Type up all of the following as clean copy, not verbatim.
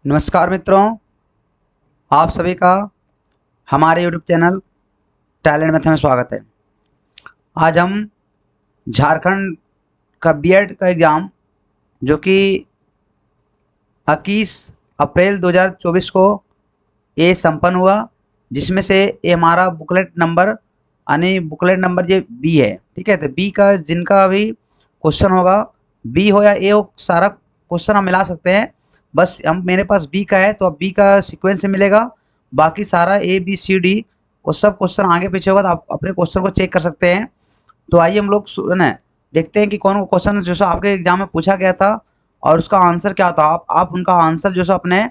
नमस्कार मित्रों, आप सभी का हमारे यूट्यूब चैनल टैलेंट मेथड में स्वागत है। आज हम झारखंड का बीएड का एग्ज़ाम जो कि 21 अप्रैल 2024 को ये संपन्न हुआ, जिसमें से ये हमारा बुकलेट नंबर यानी बुकलेट नंबर ये बी है। ठीक है, तो बी का जिनका भी क्वेश्चन होगा, बी हो या ए हो, सारा क्वेश्चन हम मिला सकते हैं। बस हम मेरे पास बी का है तो अब बी का सीक्वेंस से मिलेगा, बाकी सारा ए बी सी डी वो सब क्वेश्चन आगे पीछे होगा, तो आप अपने क्वेश्चन को चेक कर सकते हैं। तो आइए हम लोग ना देखते हैं कि कौन क्वेश्चन जो सो आपके एग्जाम में पूछा गया था और उसका आंसर क्या था। आप उनका आंसर जो सो अपने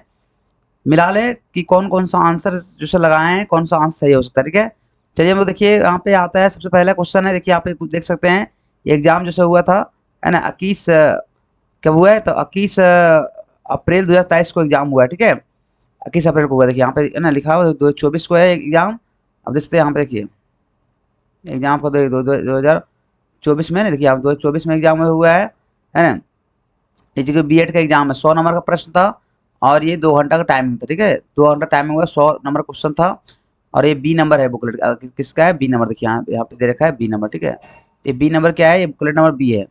मिला ले कि कौन कौन सा आंसर जो से लगाए हैं, कौन सा आंसर सही हो सकता है। ठीक है, चलिए हम लोग देखिए यहाँ पे आता है। सबसे पहला क्वेश्चन है, देखिए यहाँ पे देख सकते हैं एग्जाम जो से हुआ था, है ना, 21 कब हुआ है, तो 21 अप्रैल 2023 को एग्जाम हुआ है। ठीक है, 21 अप्रैल को हुआ। देखिए यहाँ पे है ना लिखा हुआ 2024 को है एग्जाम। अब देखते हैं यहाँ पे, देखिए एग्जाम को 2024 में, ना देखिए यहाँ 2024 में एग्जाम हुआ है ना। ये जो बी एड का एग्जाम है, 100 नंबर का प्रश्न था और ये 2 घंटा का टाइमिंग था। ठीक है, 2 घंटा टाइमिंग हुआ, 100 नंबर क्वेश्चन था और ये बी नंबर है बुकलेट का। किसका है? B number. देखिए यहाँ पे दे रखा है बी नंबर। ठीक है, ये बी नंबर क्या है? ये बुकलेट नंबर बी है।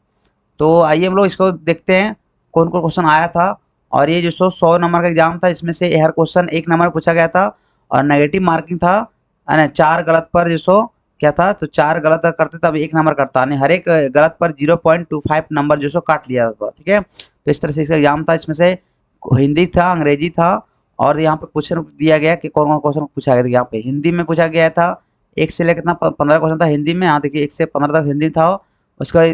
तो आइए हम लोग इसको देखते हैं कौन कौन क्वेश्चन आया था। और ये जो 100 नंबर का एग्जाम था, इसमें से हर क्वेश्चन 1 नंबर पूछा गया था और नेगेटिव मार्किंग था, है ना। 4 गलत पर जो सो क्या था, तो 4 गलत करते तब 1 नंबर कटता, यानी हर एक गलत पर 0.25 नंबर जो सो काट लिया था। ठीक है, तो इस तरह से इसका एग्जाम था। इसमें से हिंदी था, अंग्रेजी था और यहाँ पे क्वेश्चन दिया गया कि कौन कौन क्वेश्चन पूछा गया था। यहाँ पे हिंदी में पूछा गया था, 1 से लेकर कितना 15 क्वेश्चन था हिंदी में। यहाँ देखिए 1 से 15 तक हिंदी था, उसका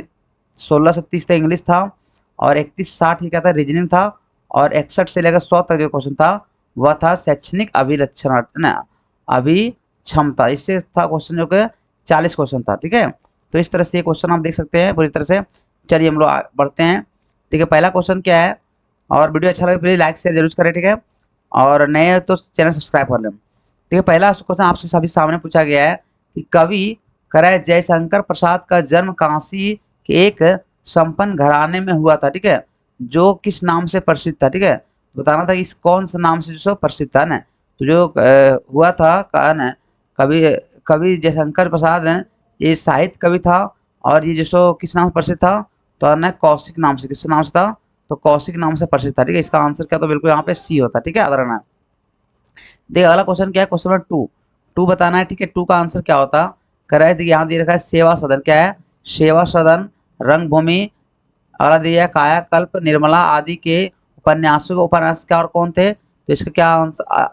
16 से 30 तक इंग्लिश था और 31 से 60 ही क्या था, रीजनिंग था। और 61 से लेकर 100 तक जो क्वेश्चन था वह था शैक्षणिक अभिलक्षण, ना अभी क्षमता। इससे था क्वेश्चन जो कि 40 क्वेश्चन था। ठीक है, तो इस तरह से ये क्वेश्चन आप देख सकते हैं पूरी तरह से। चलिए हम लोग बढ़ते हैं। ठीक है, पहला क्वेश्चन क्या है, और वीडियो अच्छा लगे प्लीज लाइक शेयर जरूर करें। ठीक है, और नए हैं तो चैनल सब्सक्राइब कर लें। ठीक है, पहला क्वेश्चन आपसे सभी सामने पूछा गया है कि कवि करय जयशंकर प्रसाद का जन्म काशी के एक संपन्न घराने में हुआ था। ठीक है, जो किस नाम से प्रसिद्ध था। ठीक है, बताना था इस कौन सा नाम से जो प्रसिद्ध था ना। तो जो हुआ था ना, कवि कवि जयशंकर प्रसाद है, ये साहित्य कवि था और ये जो सो किस नाम से प्रसिद्ध था, तो ना कौशिक नाम से। किस नाम से था? तो कौशिक नाम से प्रसिद्ध था। ठीक है, इसका आंसर क्या, तो बिल्कुल यहाँ पे सी होता है। ठीक है, याद रखना। देखिए अगला क्वेश्चन क्या है, क्वेश्चन नंबर 2। 2 बताना है। ठीक है, 2 का आंसर क्या होता कर रहा है, देखिए यहाँ दे रखा है सेवा सदन। क्या है? सेवा सदन, रंगभूमि। अगला दिया है कायाकल्प, निर्मला आदि के उपन्यासों के उपन्यासकार कौन थे? तो इसका क्या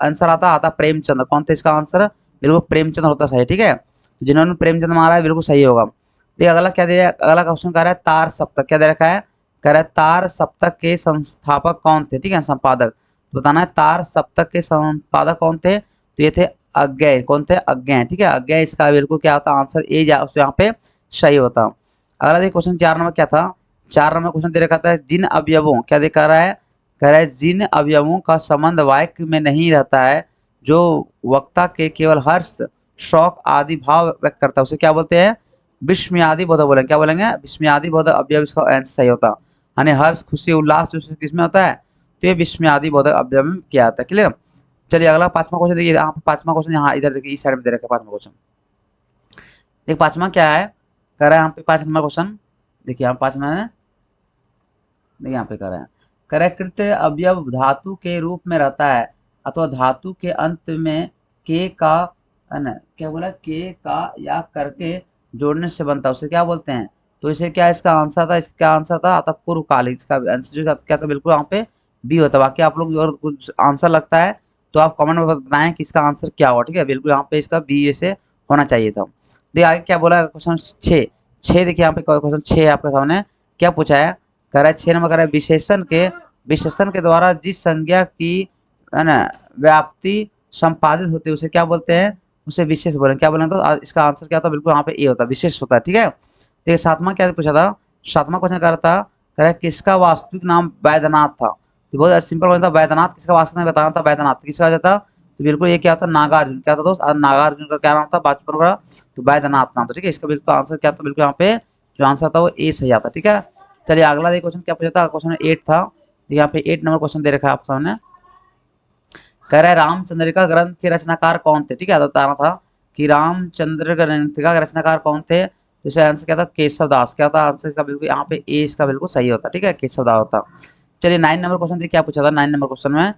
आंसर आता प्रेमचंद्र। कौन थे इसका आंसर? बिल्कुल प्रेमचंद्र होता सही। ठीक है, तो जिन्होंने प्रेमचंद्र मारा है बिल्कुल सही होगा। देखिए अगला क्या दिया, अगला क्वेश्चन कह रहा है तार सप्तक। क्या दे रखा है? कह रहा है तार सप्तक के संस्थापक कौन थे? ठीक है, संपादक बताना है। तार सप्तक के संपादक कौन थे? तो ये थे अज्ञेय। कौन थे? अज्ञेय। ठीक है, अज्ञेय इसका बिल्कुल क्या होता आंसर ए यहाँ पे सही होता। अगला देखिए क्वेश्चन 4 नंबर क्या था। 4 नंबर क्वेश्चन दे रखा था जिन अवयवों, क्या दे रहा है? कह रहा है जिन अवयवों का संबंध वाक्य में नहीं रहता है, जो वक्ता के केवल हर्ष शौक आदि भाव व्यक्त करता है, उसे क्या बोलते हैं? विस्मयादि बोधक बोलेंगे। क्या बोलेंगे? विस्मयादि बोधक अवयव इसका आंसर सही होता। यानी हर्ष खुशी उल्लास किसमें होता है? तो ये विस्मयादि बोधक अवयव में क्या आता है। क्लियर? चलिए अगला 5वां क्वेश्चन देखिए। यहाँ 5वां क्वेश्चन यहाँ इधर देखिए, इस साइड में दे रखा है 5वां क्वेश्चन। देखिए 5वां क्या है, कह रहा है यहाँ पे 5 नंबर क्वेश्चन। देखिए यहाँ 5 में देखिए यहाँ पे कह रहा है, कह रहा है कृत्य अवयव धातु के रूप में रहता है अथवा धातु के अंत में के का, है ना, क्या बोला, के का या करके जोड़ने से बनता है, उसे क्या बोलते हैं? तो इसे क्या इसका आंसर था? इसका क्या आंसर था? आता पूर्वकालिक। इसका आंसर जो क्या था, बिल्कुल यहाँ पे बी होता। बाकी आप लोग अगर कुछ आंसर लगता है तो आप कमेंट में बताएं कि इसका आंसर क्या हुआ। ठीक है, बिल्कुल यहाँ पे इसका बी ऐसे होना चाहिए था। देखिए आगे क्या बोला, क्वेश्चन 6। देखिए यहाँ पे क्वेश्चन 6 आपके सामने क्या पूछा है। कह रहा है 6 नंबर कह रहा है विशेषण के द्वारा जिस संज्ञा की, है ना, व्याप्ति संपादित होती है उसे क्या बोलते हैं? उसे विशेष बोलेंगे। क्या बोलेंगे? तो इसका आंसर क्या होता है? बिल्कुल यहाँ पे ए होता है, विशेष होता है। ठीक है, देखिए 7वां क्या पूछा था। 7वां क्वेश्चन कह रहा था, कह रहा है किसका वास्तविक नाम वैद्यनाथ था। तो बहुत सिंपल क्वेश्चन था, वैद्यनाथ किसका वास्तविक नाम बताना था। वैद्यनाथ किसका जाता? तो बिल्कुल ये क्या था, नागार्जुन। क्या था दोस्त? नागार्जुन का क्या नाम था बचपन का? तो वैद्यनाथ नाम था। ठीक है, इसका बिल्कुल आंसर क्या था? बिल्कुल यहाँ पे जो आंसर था वो ए सही आता। ठीक है, चलिए अगला देखिए क्वेश्चन क्या पूछा था। क्वेश्चन 8 था, यहाँ पे 8 नंबर क्वेश्चन दे रखा है आप सामने। कह रहा है रामचंद्रिका ग्रंथ के रचनाकार कौन थे, ठीक है, तो बताना था कि रामचंद्र ग्रंथ का रचनाकार कौन थे। तो इसका आंसर क्या था, केशव दास। क्या होता आंसर का बिल्कुल यहाँ पे ए इसका बिल्कुल सही होता, ठीक है, केशव दास होता। चलिए 9 नंबर क्वेश्चन देखिए क्या पूछा था 9 नंबर क्वेश्चन में।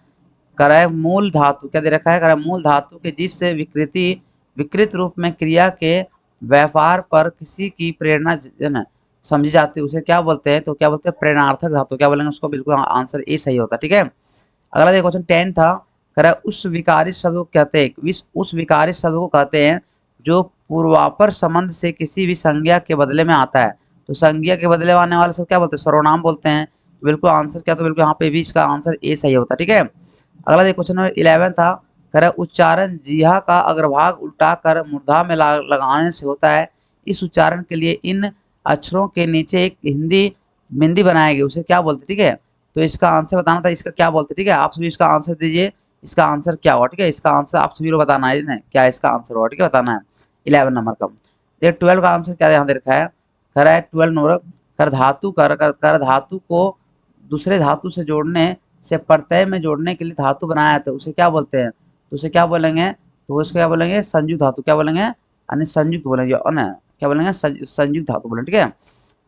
कह रहा है मूल धातु क्या दे रखा है, कह रहा है मूल धातु के जिस विकृति विकृत रूप में क्रिया के व्यवहार पर किसी की प्रेरणा समझी जाती है उसे क्या बोलते हैं, तो क्या बोलते हैं प्रेरणार्थक धातु। क्या बोलेंगे उसको, बिल्कुल आंसर ए सही होता, ठीक है। अगला देखो क्वेश्चन 10 था, कह रहा है उस विकारी शब्द को कहते हैं, उस विकारी शब्द को कहते हैं जो पूर्वापर संबंध से किसी भी संज्ञा के बदले में आता है। तो संज्ञा के बदले में आने वाले सब क्या बोलते हैं, सर्वनाम बोलते हैं। तो बिल्कुल आंसर क्या, तो बिल्कुल यहाँ पे भी इसका आंसर ए सही होता, ठीक है। अगला देखो क्वेश्चन नंबर 11 था, कह रहा है उच्चारण जिह्वा का अग्रभाग उल्टा कर मूर्धा में लगाने से होता है। इस उच्चारण के लिए इन अक्षरों के नीचे एक हिंदी बिंदी बनाएगी, उसे क्या बोलते, ठीक है। तो इसका आंसर बताना था, इसका क्या बोलते, ठीक है। आप सभी इसका आंसर दीजिए, इसका आंसर क्या हुआ, ठीक है। इसका आंसर आप सभी को बताना है ना, क्या इसका आंसर हुआ, ठीक है, बताना है 11 नंबर का। देखिए 12 का आंसर क्या यहाँ दे रखा है, कह रहा है 12 नंबर, कर धातु को दूसरे धातु से जोड़ने से प्रत्यय में जोड़ने के लिए धातु बनाया था, उसे क्या बोलते हैं, तो उसे क्या बोलेंगे, तो उसको क्या बोलेंगे संयुक्त धातु। क्या बोलेंगे, यानी संयुक्त बोलेंगे, और ना क्या बोलेंगे संयुक्त धातु बोलेंगे, ठीक है।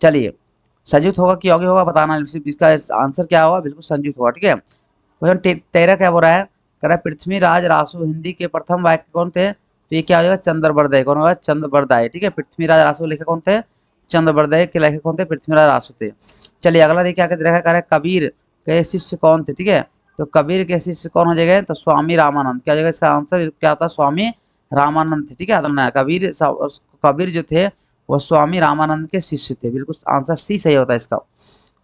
चलिए संयुक्त होगा कि यौगिक होगा बताना, इसका आंसर क्या होगा, बिल्कुल संयुक्त होगा, ठीक है। क्वेश्चन 13 क्या बोल रहा है, कह रहा है पृथ्वीराज रासो हिंदी के प्रथम वाक्य कौन थे, तो ये क्या हो जाएगा चंद्रबरदय। कौन होगा, चंद्रबरदय, ठीक है। पृथ्वीराज रासो लेखक कौन थे, चंद्रबरदय के लेखक कौन थे, पृथ्वीराज रासो थे। चलिए अगला देखिए आगे देखा, कह रहा है कबीर के शिष्य कौन थे, ठीक है। तो कबीर के शिष्य कौन हो जाएगा, तो स्वामी रामानंद। क्या हो जाएगा इसका आंसर, क्या होता है स्वामी रामानंद थे, ठीक है। कबीर जो थे वो स्वामी रामानंद के शिष्य थे, बिल्कुल आंसर सी सही होता है इसका।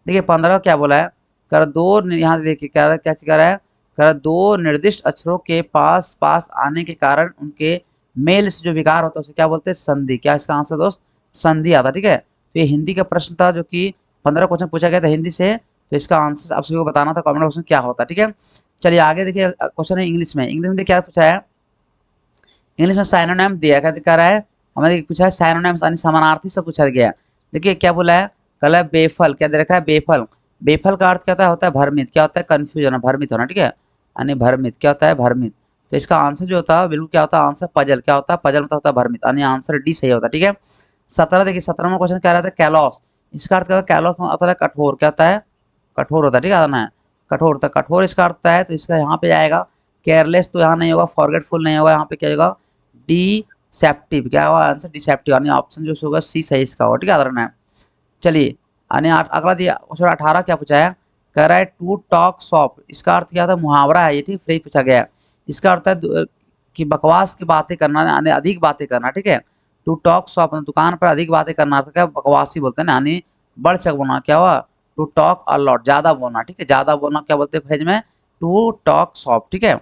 देखिए 15 क्या बोला है, कर दो, यहाँ देखिए क्या क्या कह रहा है, कर दो निर्दिष्ट अक्षरों के पास पास आने के कारण उनके मेल से जो विकार होता है उसे क्या बोलते हैं, संधि। क्या इसका आंसर दोस्त, संधि आता, ठीक है। तो ये हिंदी का प्रश्न था जो कि 15 क्वेश्चन पूछा गया था हिंदी से, तो इसका आंसर आप सभी को बताना था कमेंट बॉक्स में क्या होता है, ठीक है। चलिए आगे देखिए क्वेश्चन है इंग्लिश में। इंग्लिश में देखिए क्या पूछा है, इंग्लिश में साइनोनिम दिया क्या दिखा रहा है, हमारे पूछा है साइनोनिम्स यानी समानार्थी सब पूछा गया है। देखिए क्या बोला है, कल है बेफल। क्या दे रखा है, बेफल। बेफल का अर्थ क्या होता है भ्रमित। क्या होता है, कंफ्यूजन, भ्रमित होना, ठीक है, यानी भ्रमित। क्या होता है, भ्रमित। तो इसका आंसर जो होता है बिल्कुल क्या होता है, आंसर पजल। क्या होता है, पजल मतलब होता है भ्रमित, यानी आंसर डी सही होता है, ठीक है। 17 देखिए 17वां क्वेश्चन क्या रहता है, कैलॉस। इसका अर्थ क्या होता है, कैलॉस में होता है कठोर। क्या होता है, कठोर होता है, ठीक है, आना है कठोर होता है, कठोर इसका अर्थ है। तो इसका यहाँ पे जाएगा केयरलेस, तो यहाँ नहीं होगा, फॉरगेटफुल नहीं होगा, यहाँ पे क्या होगा डिसेप्टिव। क्या होगा आंसर, डिसेप्टिव, यानी ऑप्शन जो होगा सी सही इसका होगा, ठीक है, आना है। चलिए यानी अगला दिया क्वेश्चन 18 क्या पूछा है, कह रहा है टू टॉक शॉप। इसका अर्थ क्या था, मुहावरा है ये, ठीक, फ्री पूछा गया है। इसका अर्थ है कि बकवास की बातें करना, यानी अधिक बातें करना, ठीक है। टू टॉक शॉप दुकान पर अधिक बातें करना, अर्थ क्या बकवासी बोलते हैं ना, यानी बढ़ चढ़ बोलना। क्या हुआ, टू टॉक अ लॉट, ज्यादा बोलना, ठीक है, ज्यादा बोलना क्या बोलते हैं फ्रेज में, टू टॉक शॉप, ठीक है।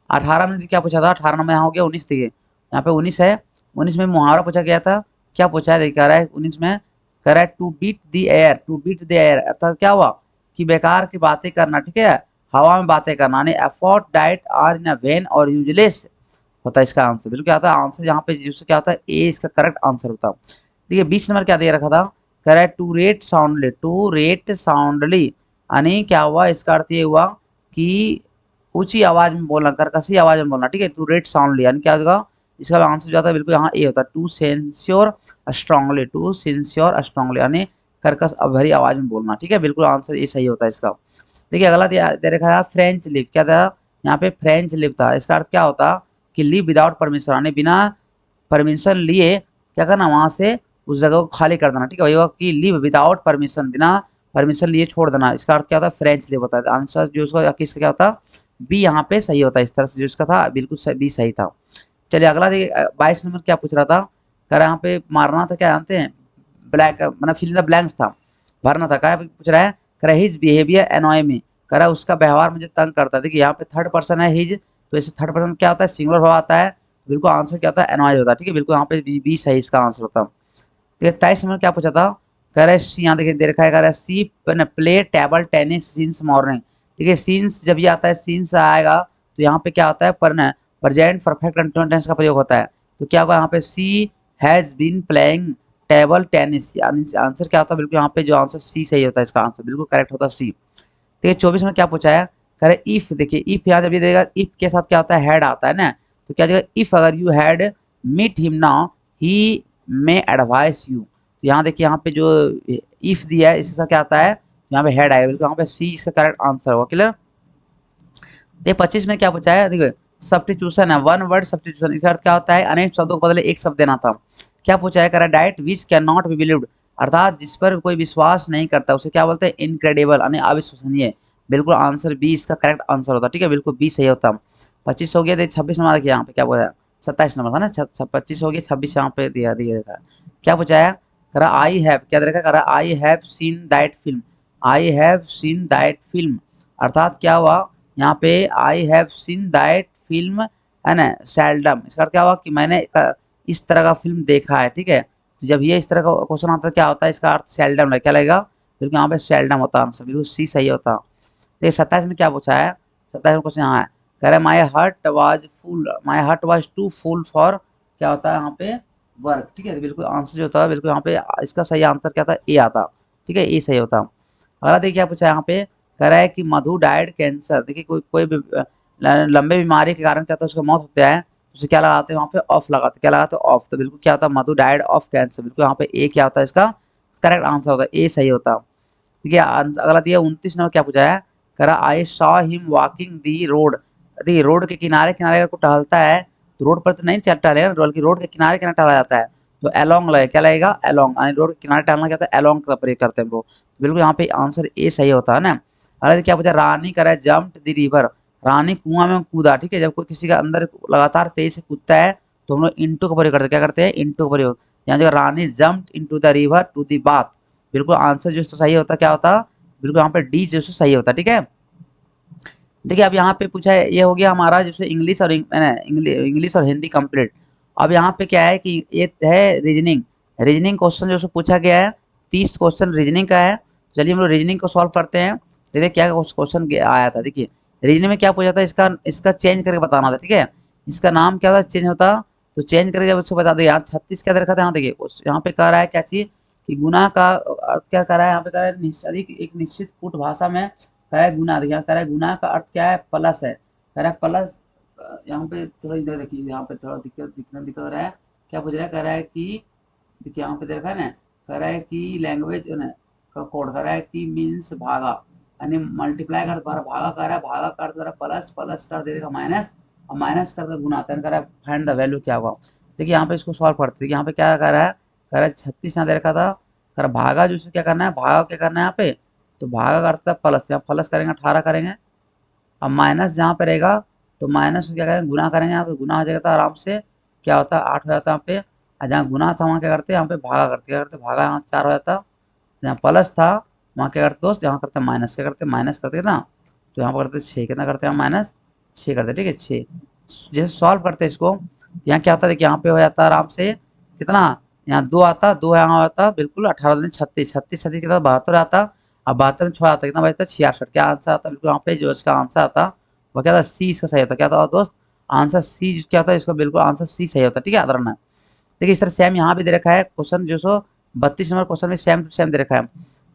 18 में क्या पूछा था, 18 में यहाँ हो गया 19 देखिए, यहाँ पे 19 है। 19 में मुहावरा पूछा गया था, क्या पूछा है देखिए, कह रहा है 19 में कह रहा है to beat the air. To beat the air अर्थात क्या हुआ कि बेकार की बातें करना, ठीक है, हवा में बातें करना, यानी effort diet are in a vain और यूजलेस होता है इसका आंसर। बिल्कुल क्या होता है आंसर, यहाँ पे जिससे क्या होता है ए इसका करेक्ट आंसर होता है। देखिए 20 नंबर क्या दे रखा था, कह रहा है to rate soundly. To rate soundly यानी क्या हुआ, इसका अर्थ ये हुआ कि ऊंची आवाज में बोलना, कर्कशी आवाज में बोलना, ठीक है। टू रेट साउंडली यानी क्या होगा, इसका आंसर जो आता है बिल्कुल यहाँ ए होता है, to censure strongly. To censure strongly यानी कर्कश भरी आवाज में बोलना, ठीक है, बिल्कुल आंसर ये सही होता है इसका। देखिए अगला दे रखा है फ्रेंच लिप। क्या था यहाँ पे, फ्रेंच लिप था। इसका अर्थ क्या होता कि लिव विदाउट परमिशन, यानी बिना परमिशन लिए क्या करना, वहां से उस जगह को खाली कर देना, ठीक है। वही होगा कि लिव विदाउट परमिशन, बिना परमिशन लिए छोड़ देना। इसका अर्थ क्या होता है, फ्रेंच लिप होता है। आंसर जो उसका किसका क्या होता, बी यहाँ पे सही होता है। इस तरह से जो इसका था बिल्कुल बी सही था। चलिए अगला देखिए 22 नंबर क्या पूछ रहा था, कह रहा यहाँ पे मारना था, क्या जानते हैं, ब्लैक मतलब फिल द ब्लैंक्स था, भरना था। क्या पूछ रहा है, कह रहा हिज बिहेवियर एनॉय मी। कह रहा उसका व्यवहार मुझे तंग करता है। देखिए यहाँ पे थर्ड पर्सन है हिज, तो इसे थर्ड पर्सन क्या होता है, सिंगुलर भाव आता है, बिल्कुल आंसर क्या होता है, एनॉय होता है, ठीक है, बिल्कुल यहाँ पे बी सही इसका आंसर होता है। ठीक है 23 नंबर क्या पूछा था, कह रहा है यहाँ देखिए दे रखा है, कह रहा है she play table tennis since morning. ठीक है सिंस जब ये आता है, सिंस आएगा तो यहाँ पे क्या होता है, प्रेजेंट परफेक्ट कंटिन्यूअस टेंस का प्रयोग होता है। तो क्या होगा यहाँ पे, she has been playing table tennis, यानी आंसर क्या होता है, बिल्कुल यहाँ पे जो आंसर सी सही होता है इसका आंसर, बिल्कुल करेक्ट होता है सी। ठीक है 24 में क्या पूछा है, कह रहे इफ, देखिए इफ यहाँ जब ये देगा, इफ के साथ क्या होता है, हैड आता है ना, तो क्या जाएगा, इफ अगर you had meet him now he may advise you. तो यहाँ देखिए, यहाँ पे जो इफ दिया है इसके साथ क्या आता है, यहाँ पे हेड आएगा, बिल्कुल यहाँ पे सी इसका करेक्ट आंसर होगा। क्लियर। ये 25 में क्या पूछा है, देखो सब्स्टिट्यूशन है, वन वर्ड सब्स्टिट्यूशन, इसका अर्थ क्या होता है, अनेक शब्दों के बदले एक शब्द देना था। क्या पूछा है, कह रहा diet which can not be believed, अर्थात जिस पर कोई विश्वास नहीं करता उसे क्या बोलते हैं, इनक्रेडिबल यानी अविश्वसनीय। बिल्कुल आंसर बी इसका करेक्ट आंसर होता है। ठीक है, बिल्कुल बी सही होता। 25 हो गया, देखिए 26 नंबर देखिए यहाँ पे क्या बोला है, 27 नंबर था ना, 25 हो गया, 26 यहाँ पे दिया दिया देखा क्या पूछा है, कह रहा आई हैव, क्या देखा, कह रहा I have seen that film, I have seen that film, अर्थात क्या हुआ यहाँ पे, I have seen that film है ना सेल्डम, इसका अर्थ क्या हुआ कि मैंने इस तरह का फिल्म देखा है। ठीक है, तो जब ये इस तरह का क्वेश्चन आता है क्या होता है, इसका अर्थ सेल्डम है, क्या लगेगा, बिल्कुल यहाँ पे सेल्डम होता है आंसर, बिल्कुल सी सही होता। तो 27 में क्या पूछा है, 27 में क्वेश्चन यहाँ है, कह रहा है my heart was full, my heart was too full for, क्या होता है यहाँ पे, वर्क। ठीक है, तो बिल्कुल आंसर जो होता है, बिल्कुल यहाँ पे इसका सही आंसर क्या था, ए आता। ठीक है, ए सही होता। अगला देखिए क्या पूछा है यहाँ पे, कह रहा है कि मधु डाइड कैंसर, देखिए कोई कोई लंबे बीमारी के कारण क्या होता है, उसका मौत होता है, उसे क्या लगाते हैं वहाँ पे, ऑफ लगाते हैं, क्या लगाते हैं, ऑफ। तो बिल्कुल क्या होता है, मधु डाइड ऑफ कैंसर, बिल्कुल यहाँ पे ए क्या होता है, इसका करेक्ट आंसर होता है, ए सही होता। ठीक है, अगला दिया 29 नंबर क्या पूछा है, कह रहा I saw him walking the road, देखिए रोड के किनारे किनारे अगर कोई टहलता है तो रोड पर तो नहीं चल टहलेगा, बल्कि रोड के किनारे किनारे टहला जाता है, तो अलोंग लगे, क्या लगेगा, अलोंग, यानी रोड के किनारे टहलना क्या होता है, अलोंग का प्रयोग करते हैं हम लोग। बिल्कुल यहाँ पे आंसर ए सही होता है ना। अरे क्या पूछा, रानी करे जम्प्ड द रिवर, रानी कुआं में कूदा। ठीक है, जब कोई किसी का अंदर लगातार तेज से कूदता है तो हम लोग इंटू का प्रयोग करते हैं, क्या करते हैं, इंटू का प्रयोग। यहाँ जो Rani jumped into the river to the bath, बिल्कुल आंसर जो तो सही होता क्या होता, बिल्कुल यहाँ पे डी जो सही होता। ठीक है, देखिए अब यहाँ पे पूछा है, ये हो गया हमारा जैसे इंग्लिश और इंग्लिश और हिंदी कंप्लीट। अब यहाँ पे क्या है कि ये है रीजनिंग, रीजनिंग क्वेश्चन जो पूछा गया है, 30 क्वेश्चन रीजनिंग का है। चलिए हम लोग रीजनिंग को सॉल्व करते हैं। देखिए क्या क्वेश्चन आया था, देखिए रीजनिंग में क्या पूछा था, इसका इसका चेंज करके बताना था। ठीक है, इसका नाम क्या था, चेंज होता, तो चेंज करके जब उसको बता दें, यहाँ 36 क्या देखा था, यहाँ देखिए यहाँ पे कह रहा है क्या चीज कि गुना का अर्थ क्या कर रहा है, यहाँ पे कह रहा है एक निश्चित कूट भाषा में कह रहा है गुना, देखिए कह रहा है गुना का अर्थ क्या है, प्लस है, कह रहा है प्लस। यहाँ पे थोड़ा इधर देखिए, यहाँ पे थोड़ा दिक्कत हो रहा है, क्या पूछ रहा है, कह रहा है कि देखिए यहाँ पे देखा है ना, कह रहा है कि लैंग्वेज का कोड, कह रहा है कि मीन्स भागा, यानी मल्टीप्लाई कर भागा कर रहा है, भागा कर कर प्लस, प्लस कर देगा माइनस, और माइनस करके गुना आता है, कह रहा है फाइंड द वैल्यू क्या होगा। देखिए यहाँ पे इसको सॉल्व करते हैं, यहाँ पे क्या कर रहा है, कह रहा है 36 यहाँ दे रखा था, कह रहा भागा जो क्या करना है, भागा क्या करना है यहाँ पे, तो भागा करता है प्लस, यहाँ प्लस करेंगे 18 करेंगे, अब माइनस जहाँ पे रहेगा तो माइनस क्या करेंगे, गुना करेंगे, यहाँ पे गुना हो जाएगा तो आराम से क्या होता है 8 हो जाता है यहाँ पे, और जहाँ गुना था वहाँ क्या करते हैं, यहाँ पे भागा करते, क्या करते भागा, यहाँ 4 हो जाता, जहाँ प्लस था वहाँ क्या करते दोस्त, यहाँ करते माइनस, क्या करते माइनस करते ना, तो यहाँ पर करते 6, कितना करते हैं माइनस 6 करते। ठीक है, 6 जैसे सॉल्व करते हैं इसको, यहाँ क्या होता है, देखिए यहाँ पे हो जाता है आराम से कितना, यहाँ 2 आता, 2 यहाँ आता, बिल्कुल 18 दिन 36, 36 36 कितना 72 आता, अब 72 में 6 आता, कितना बचता 66, क्या आंसर आता बिल्कुल यहाँ पे जो इसका आंसर आता वो क्या था, सी इसका सही होता, क्या था दोस्त, आंसर सी क्या होता है, इसका बिल्कुल आंसर सी सही होता। ठीक है, याद रखना। देखिए इस तरह सेम यहाँ भी दे रखा है क्वेश्चन, जो 32 नंबर क्वेश्चन में सेम टू सेम दे रखा है,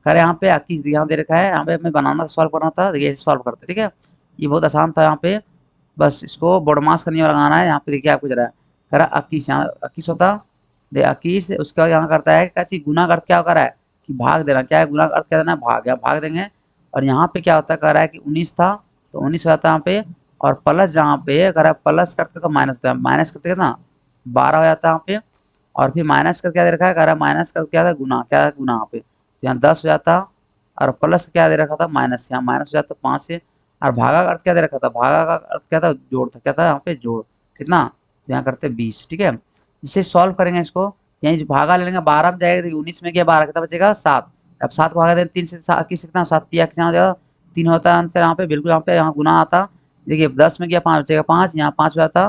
खैर यहाँ पे 21 यहाँ दे रखा है, यहाँ पे हमें बनाना सॉल्व करना था, देखिए सॉल्व करते। ठीक है, ये बहुत आसान था, यहाँ पे बस इसको बोडमास का नियम लगाना है। यहाँ पे देखिए आपको जरा कह रहा 21, यहाँ 21 होता, दे 21, उसके बाद यहाँ करता है क्या चीज, गुना का अर्थ क्या कर रहा है कि भाग देना, क्या है गुना का अर्थ क्या देना है, भाग, यहाँ भाग देंगे, और यहाँ पे क्या होता है, कह रहा है कि 19 था तो 19 हो जाता है यहाँ पे, और प्लस जहाँ पे कह रहा है प्लस करते तो माइनस होता है, माइनस करते कितना 12 हो जाता है यहाँ पे, और फिर माइनस कर क्या दे रखा है, कह रहा है माइनस कर क्या था गुना, क्या है गुना यहाँ पे, तो यहाँ 10 हो जाता, और प्लस क्या दे रखा था माइनस, यहाँ माइनस हो जाता 5 से, और भागा का अर्थ क्या दे रखा था, भागा का अर्थ क्या था, जोड़ था, क्या था यहाँ पे जोड़, कितना, तो यहाँ करते 20। ठीक है, इसे सॉल्व करेंगे इसको, यहीं भागा ले लेंगे, 12 में जाएगा, 19 में क्या 12 कितना बचेगा 7, अब 7 को भागा देंगे 3 से, 21 कितना 7 कितना हो जाएगा 3 होता है आंसर यहाँ पे, बिल्कुल यहाँ पे यहाँ गुना आता, देखिए 10 में क्या 5 बचेगा 5, यहाँ 5 हो जाता,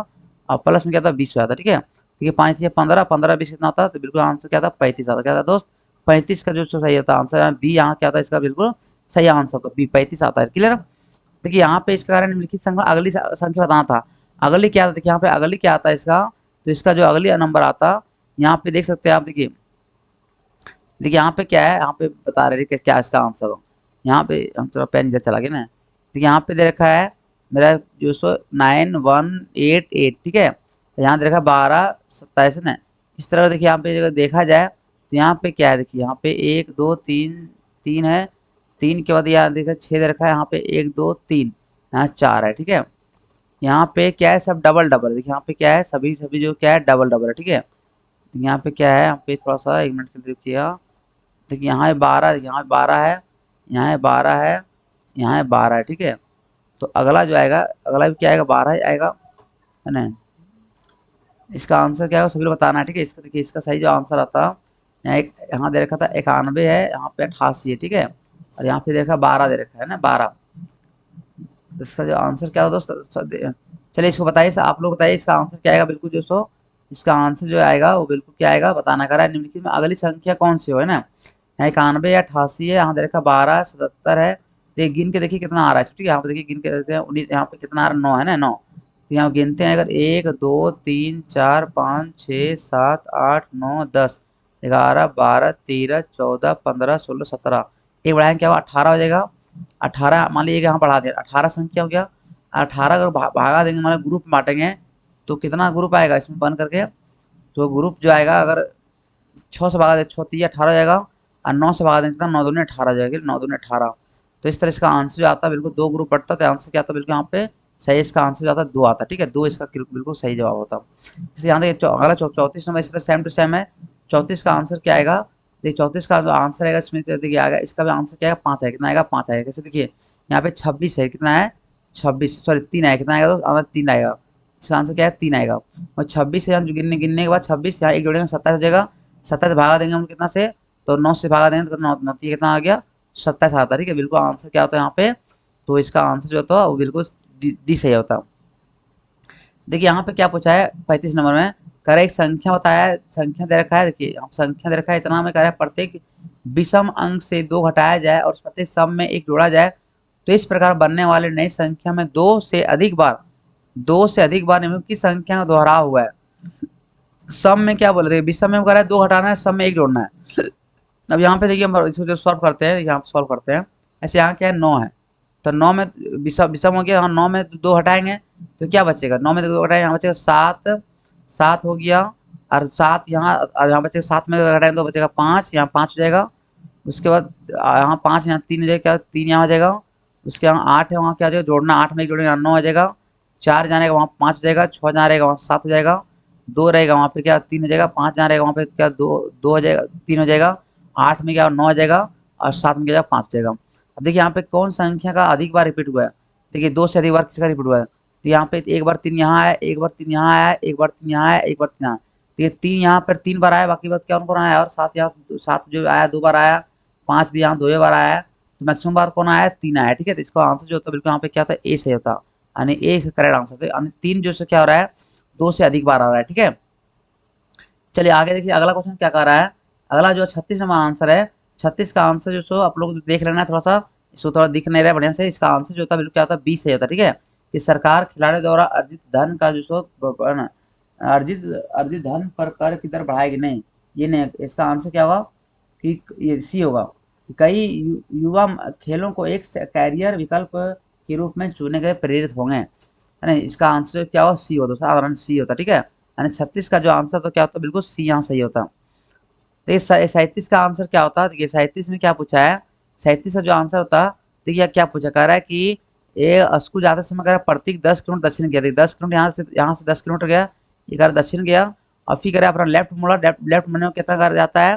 और प्लस में क्या था 20 हो जाता। ठीक है, देखिए 5 या 15, 15 20 कितना होता है, तो बिल्कुल आंसर क्या था 35 आता, क्या था दोस्त 35 का जो सही होता आंसर, बी यहाँ क्या था इसका बिल्कुल सही आंसर, तो बी 35 आता है। क्लियर। देखिए यहाँ पे इसका कारण निम्नलिखित संख्या, अगली संख्या बताना था, अगली क्या था, देखिए यहाँ पे अगली क्या आता है इसका, तो इसका जो अगली नंबर आता यहाँ पे देख सकते हैं आप, देखिए देखिए यहाँ पे क्या है, यहाँ पे बता रहे हैं कि क्या इसका आंसर हो, यहाँ पे हम थोड़ा पेन इधर चला गया ना, तो यहाँ पे दे रखा है मेरा जो सो 9188, ठीक है। यहाँ दे रखा है 1227 है ना। इस तरह देखिए यहाँ पे अगर देखा जाए तो यहाँ पे क्या है, देखिए यहाँ पे 1 2 3 3 है, 3 के बाद यहाँ देखिए 6 दे रखा है, यहाँ पे 1 2 3, यहाँ 4 है, ठीक है। यहाँ पे क्या है, सब डबल डबल, देखिए यहाँ पे क्या है, सभी सभी जो क्या है डबल डबल है, ठीक है। तो यहाँ पे क्या है, यहाँ पे थोड़ा सा 1 मिनट के लिए देखिए, देखिए यहाँ है 12, यहाँ 12 है, यहाँ है 12 है, यहाँ है 12 है, ठीक है। तो अगला जो आएगा, अगला भी क्या आएगा, 12 ही आएगा, है ना। इसका आंसर क्या है सभी लोग बताना है, ठीक है। इसका देखिए, इसका सही जो आंसर आता है, यहाँ दे रखा था 91 है, यहाँ पे 88 है, ठीक है। और यहाँ पे देखा 12 दे रखा है ना, 12। इसका जो आंसर क्या होगा दोस्त, चलिए इसको बताइए, आप लोग बताइए इसका आंसर क्या आएगा, बिल्कुल जो सो इसका आंसर जो आएगा वो बिल्कुल क्या आएगा बताना करा है। निम्नलिखित में अगली संख्या कौन सी हो, है ना। यहाँ 91 या 88 है, यहाँ दे रखा 12 77 है। तो ये गिन के देखिए कितना आ रहा है, ठीक है। यहाँ पे देखिए गिन के देखते हैं 19, यहाँ पे कितना आ रहा है, 9 है ना, 9। तो यहाँ गिनते हैं, अगर 1 2 3 4 5 6 7 8 9 10 11 12 13 14 15 16 17, एक बढ़ाएंगे क्या हुआ, 18 हो जाएगा। 18 मान लीजिए यहाँ बढ़ा दिया, 18 संख्या हो गया। 18 अगर भागा देंगे, हमारे ग्रुप में बांटेंगे तो कितना ग्रुप आएगा इसमें बन करके, तो ग्रुप जो आएगा अगर 6 से भागा दे, 6 3 18 हो जाएगा, और 9 से भागा देंगे कितना, 9 दूनी 18 हो जाएगा, 9 दूनी 18। तो इस तरह इसका आंसर जो आता है बिल्कुल 2 ग्रुप पड़ता है, तो आंसर क्या आता है बिल्कुल यहाँ पे सही, इसका आंसर जो आता है 2 आता है, ठीक है। 2 इसका बिल्कुल सही जवाब होता है। इसलिए यहाँ देखिए अगला 34 नंबर इसी तरह सेम टू सेम है। 34 का आंसर क्या आएगा, देखिए 34 का जो आंसर आएगा इसमें देखिए आएगा, इसका भी आंसर क्या आएगा, 5 है, कितना आएगा, 5 आएगा। कैसे, देखिए यहाँ पे 26 है, कितना है 26, सॉरी 3 आएगा, कितना आएगा, तो आंसर 3 आएगा। इसका आंसर क्या है, 3 आएगा। और 26 से हम गिनने गिनने के बाद 26 यहाँ एक जोड़ेंगे 27 हो जाएगा। 27 भागा देंगे हम कितना से, तो 9 से भागा देंगे तो 9 कितना आ गया, 27 आता है, ठीक है। बिल्कुल आंसर क्या होता है यहाँ पे, तो इसका आंसर जो होता है वो बिल्कुल डी सही होता है। देखिए यहाँ पे क्या पूछा है 35 नंबर में, कह रहा है एक संख्या बताया है, संख्या दे रखा है, देखिए यहाँ संख्या दे रखा है इतना में, कह रहा है प्रत्येक विषम अंक से 2 घटाया जाए और प्रत्येक सम में 1 जोड़ा जाए, तो इस प्रकार बनने वाले नई संख्या में 2 से अधिक बार निम्नलिखित की संख्या का दोहराव हुआ है। सम में क्या बोले थे, विषम में कह रहा है 2 घटाना है, सम में 1 जोड़ना है। अब यहाँ पे देखिए हम इसको जो सॉल्व करते हैं, यहाँ सॉल्व करते हैं, ऐसे यहाँ क्या है 9 है, तो 9 में विषम हो गया, यहाँ 9 में 2 हटाएंगे तो क्या बचेगा, 9 में 2 हटाएंगे यहाँ बचेगा 7, 7 हो गया, और 7 यहाँ, और यहाँ बचेगा 7 में हटाएंगे तो बचेगा 5, यहाँ 5 हो जाएगा। उसके बाद यहाँ 5, यहाँ 3 हो जाएगा, 3 यहाँ हो जाएगा। उसके यहाँ 8 है, वहाँ क्या हो जाएगा जोड़ना, 8 में 1 जोड़ेंगे 9 हो जाएगा। 4 जाने का वहाँ 5 हो जाएगा, 6 जहाँ रहेगा वहाँ 7 हो जाएगा, 2 रहेगा वहाँ पे क्या 3 हो जाएगा, 5 जहाँ रहेगा वहाँ पे क्या 2 हो जाएगा, 3 हो जाएगा। 8 में क्या 9 हो जाएगा, और 7 में क्या 5 हो जाएगा। अब देखिए यहाँ पे कौन संख्या का अधिक बार रिपीट हुआ है, देखिए 2 से अधिक बार किसका रिपीट हुआ है, तो यहाँ पे एक बार 3 यहाँ आया, एक बार 3 यहाँ आया, एक बार 3 यहाँ आया, एक बार 3 यहाँ, देखिए 3 यहाँ पर 3 बार आया, बाकी बात क्या उनको आया, और 7 यहाँ 7 जो आया 2 बार आया, 5 भी यहाँ 2 बार आया, तो मैक्सिमम बार कौन आया, 3 आया, ठीक है। तो इसका आंसर जो होता है बिल्कुल यहाँ पे क्या होता है, ए सही होता है, यानी ए इसका करेक्ट आंसर, तो यानी 3 जो से क्या हो रहा है, 2 से अधिक बार आ रहा है, ठीक है। चलिए आगे देखिए अगला क्वेश्चन क्या कर रहा है, अगला जो 36 नंबर आंसर है। 36 का आंसर जो सो आप लोग देख लेना है, थोड़ा सा इसको थोड़ा दिख नहीं रहा है बढ़िया से, इसका आंसर जो होता है बिल्कुल क्या होता है, 20 सही होता है, ठीक है। कि सरकार खिलाड़ी द्वारा अर्जित धन का जो सो अर्जित अर्जित धन पर कर की दर बढ़ाएगी नहीं, ये नहीं, इसका आंसर क्या होगा, कि ये सी होगा। कई युवा खेलों को एक कैरियर विकल्प के रूप में चुने गए प्रेरित होंगे, है ना। इसका आंसर क्या होगा, सी होता है, साधारण सी होता है, ठीक है। यानी 36 का जो आंसर तो क्या होता है, बिल्कुल सी यहाँ सही होता है। तो 37 का आंसर क्या होता है, देखिए 37 में क्या पूछा है, 37 का जो आंसर होता है, देखिए क्या पूछा, कह रहा है कि ये स्कूल जाते समय कह रहा है प्रत्येक 10 किलोमीटर दक्षिण गया, देखिए 10 किलोमीटर यहाँ से 10 किलोमीटर गया, ये कह रहा दक्षिण गया, और फिर कह रहा है अपना लेफ्ट मुड़ा, लेफ्ट मुड़ने में कितना कर जाता है,